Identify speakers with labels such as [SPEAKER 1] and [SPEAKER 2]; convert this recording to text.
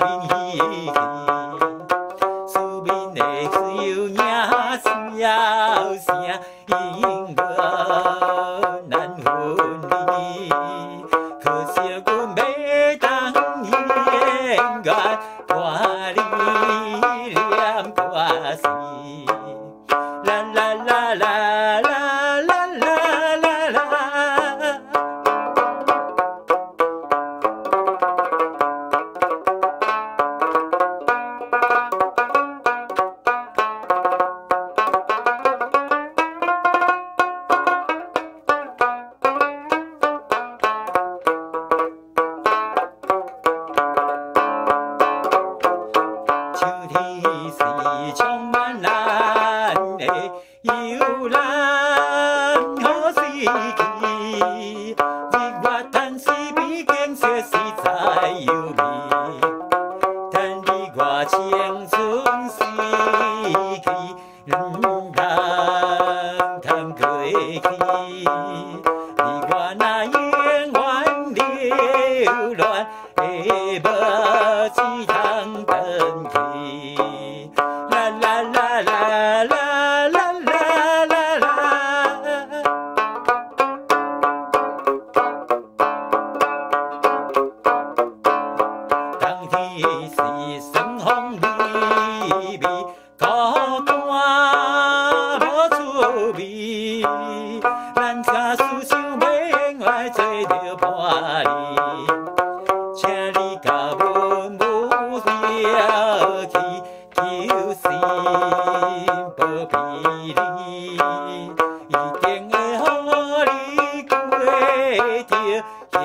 [SPEAKER 1] 面稀奇，思面的小影笑声，因我难分离。可惜阮要当演员，看你念歌词，啦啦啦啦啦啦啦啦啦。秋天是充满咱的悠然好时期，日月潭水边景色实在优美，趁你我青春时期，通过去，你我那永远流恋的无止通等去，啦啦啦啦啦啦啦啦啦。冬天是霜风微微，孤单无趣味，咱正思想要爱做着伴侣，请你甲阮舞摇去，求神保庇你，一定会予你过着幸